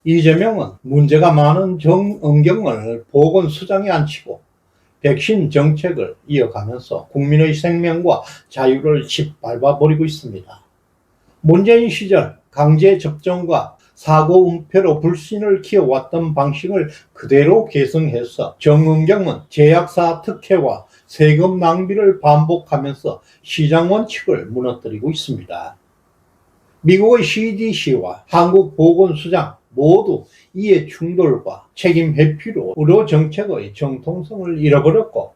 이재명은 문제가 많은 정은경을 보건수장에 앉히고 백신 정책을 이어가면서 국민의 생명과 자유를 짓밟아버리고 있습니다. 문재인 시절 강제 접종과 사고 은폐로 불신을 키워왔던 방식을 그대로 계승해서 정은경은 제약사 특혜와 세금 낭비를 반복하면서 시장 원칙을 무너뜨리고 있습니다. 미국의 CDC와 한국보건수장 모두 이해 충돌과 책임 회피로 의료 정책의 정통성을 잃어버렸고,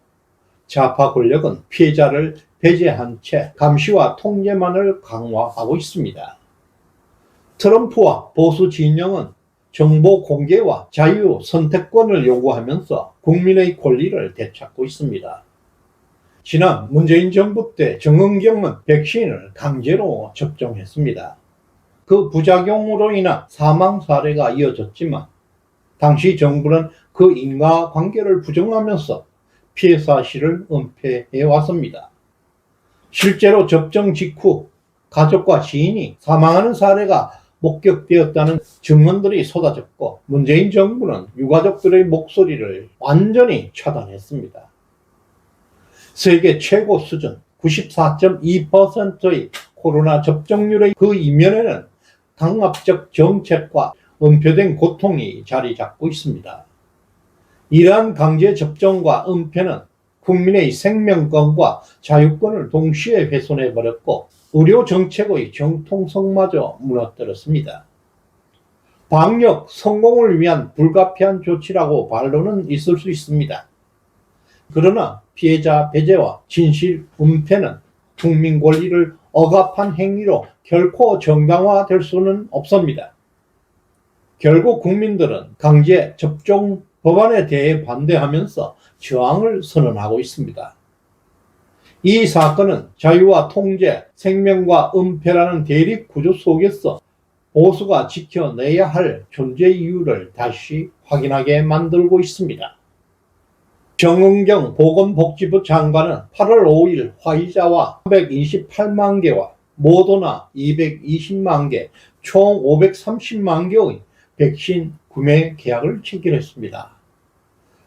좌파 권력은 피해자를 배제한 채 감시와 통제만을 강화하고 있습니다. 트럼프와 보수 진영은 정보 공개와 자유 선택권을 요구하면서 국민의 권리를 되찾고 있습니다. 지난 문재인 정부 때 정은경은 백신을 강제로 접종했습니다. 그 부작용으로 인한 사망 사례가 이어졌지만 당시 정부는 그 인과관계를 부정하면서 피해 사실을 은폐해 왔습니다. 실제로 접종 직후 가족과 지인이 사망하는 사례가 목격되었다는 증언들이 쏟아졌고, 문재인 정부는 유가족들의 목소리를 완전히 차단했습니다. 세계 최고 수준 94.2%의 코로나 접종률의 그 이면에는 강압적 정책과 은폐된 고통이 자리 잡고 있습니다. 이러한 강제 접종과 은폐는 국민의 생명권과 자유권을 동시에 훼손해버렸고 의료 정책의 정통성마저 무너뜨렸습니다. 방역 성공을 위한 불가피한 조치라고 반론은 있을 수 있습니다. 그러나 피해자 배제와 진실 은폐는 국민 권리를 억압한 행위로 결코 정당화될 수는 없습니다. 결국 국민들은 강제 접종 법안에 대해 반대하면서 저항을 선언하고 있습니다. 이 사건은 자유와 통제, 생명과 은폐라는 대립 구조 속에서 보수가 지켜내야 할 존재 이유를 다시 확인하게 만들고 있습니다. 정은경 보건복지부 장관은 8월 5일 화이자와 328만 개와 모더나 220만 개, 총 530만 개의 백신 구매 계약을 체결했습니다.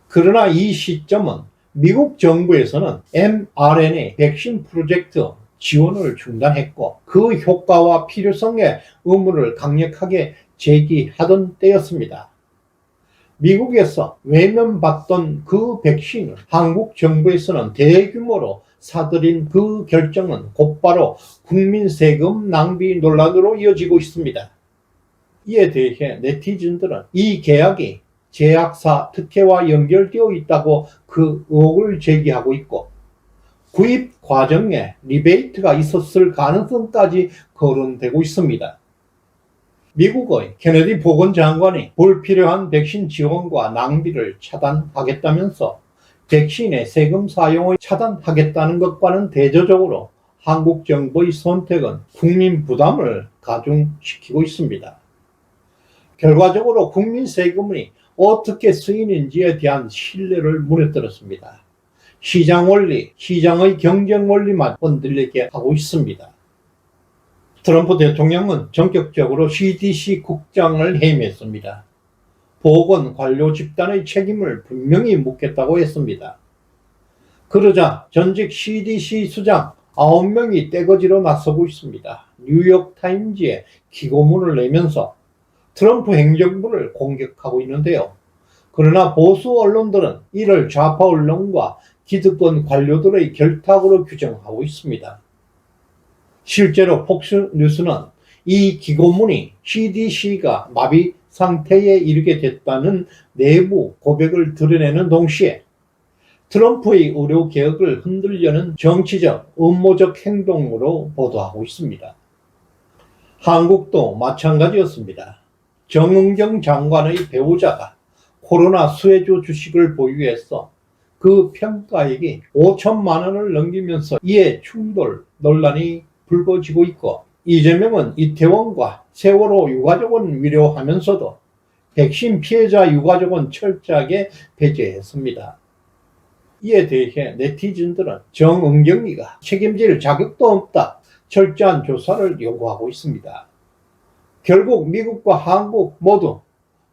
그러나 이 시점은 미국 정부에서는 mRNA 백신 프로젝트 지원을 중단했고 그 효과와 필요성에 의문을 강력하게 제기하던 때였습니다. 미국에서 외면받던 그 백신을 한국 정부에서는 대규모로 사들인 그 결정은 곧바로 국민 세금 낭비 논란으로 이어지고 있습니다. 이에 대해 네티즌들은 이 계약이 제약사 특혜와 연결되어 있다고 그 의혹을 제기하고 있고, 구입 과정에 리베이트가 있었을 가능성까지 거론되고 있습니다. 미국의 케네디 보건장관이 불필요한 백신 지원과 낭비를 차단하겠다면서 백신의 세금 사용을 차단하겠다는 것과는 대조적으로 한국 정부의 선택은 국민 부담을 가중시키고 있습니다. 결과적으로 국민 세금이 어떻게 쓰이는지에 대한 신뢰를 무너뜨렸습니다. 시장 원리, 시장의 경쟁 원리만 흔들리게 하고 있습니다. 트럼프 대통령은 전격적으로 CDC 국장을 해임했습니다. 보건 관료 집단의 책임을 분명히 묻겠다고 했습니다. 그러자 전직 CDC 수장 9명이 떼거지로 나서고 있습니다. 뉴욕타임즈에 기고문을 내면서 트럼프 행정부를 공격하고 있는데요. 그러나 보수 언론들은 이를 좌파 언론과 기득권 관료들의 결탁으로 규정하고 있습니다. 실제로 폭스뉴스는 이 기고문이 CDC가 마비 상태에 이르게 됐다는 내부 고백을 드러내는 동시에 트럼프의 의료개혁을 흔들려는 정치적, 음모적 행동으로 보도하고 있습니다. 한국도 마찬가지였습니다. 정은경 장관의 배우자가 코로나 수혜주 주식을 보유해서 그 평가액이 5천만 원을 넘기면서 이해 충돌 논란이 불거지고 있고, 이재명은 이태원과 세월호 유가족은 위로하면서도 백신 피해자 유가족은 철저하게 배제했습니다. 이에 대해 네티즌들은 정은경이가 책임질 자격도 없다, 철저한 조사를 요구하고 있습니다. 결국 미국과 한국 모두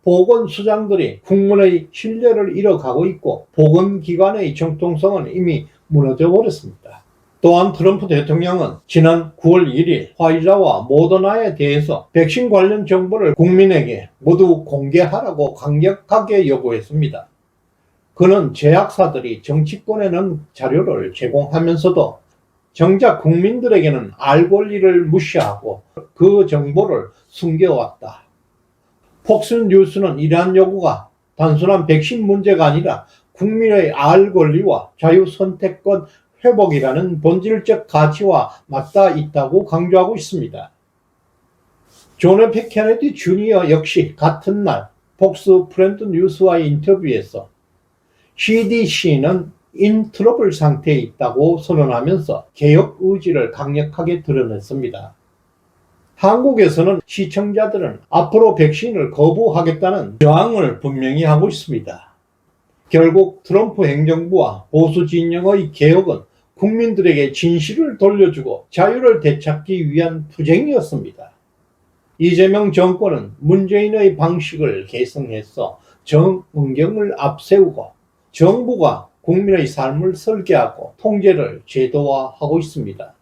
보건수장들이 국민의 신뢰를 잃어가고 있고 보건기관의 정통성은 이미 무너져 버렸습니다. 또한 트럼프 대통령은 지난 9월 1일 화이자와 모더나에 대해서 백신 관련 정보를 국민에게 모두 공개하라고 강력하게 요구했습니다. 그는 제약사들이 정치권에는 자료를 제공하면서도 정작 국민들에게는 알 권리를 무시하고 그 정보를 숨겨왔다. 폭스뉴스는 이러한 요구가 단순한 백신 문제가 아니라 국민의 알 권리와 자유선택권 회복이라는 본질적 가치와 맞닿아 있다고 강조하고 있습니다. 존 F 케네디 주니어 역시 같은 날 폭스 프렌드 뉴스와의 인터뷰에서 CDC는 인트러블 상태에 있다고 선언하면서 개혁 의지를 강력하게 드러냈습니다. 한국에서는 시청자들은 앞으로 백신을 거부하겠다는 저항을 분명히 하고 있습니다. 결국 트럼프 행정부와 보수 진영의 개혁은 국민들에게 진실을 돌려주고 자유를 되찾기 위한 투쟁이었습니다. 이재명 정권은 문재인의 방식을 계승해서 정은경을 앞세우고 정부가 국민의 삶을 설계하고 통제를 제도화하고 있습니다.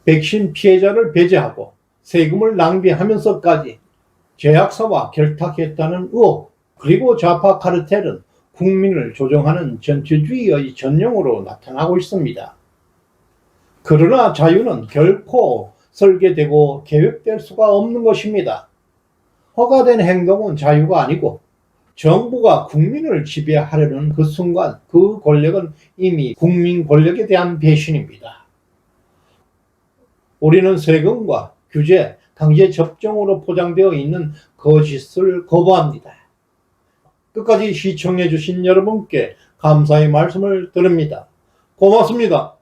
백신 피해자를 배제하고 세금을 낭비하면서까지 제약사와 결탁했다는 의혹, 그리고 좌파 카르텔은 국민을 조종하는 전체주의의 전형으로 나타나고 있습니다. 그러나 자유는 결코 설계되고 계획될 수가 없는 것입니다. 허가된 행동은 자유가 아니고 정부가 국민을 지배하려는 그 순간 그 권력은 이미 국민 권력에 대한 배신입니다. 우리는 세금과 규제, 강제 접종으로 포장되어 있는 거짓을 거부합니다. 끝까지 시청해 주신 여러분께 감사의 말씀을 드립니다. 고맙습니다.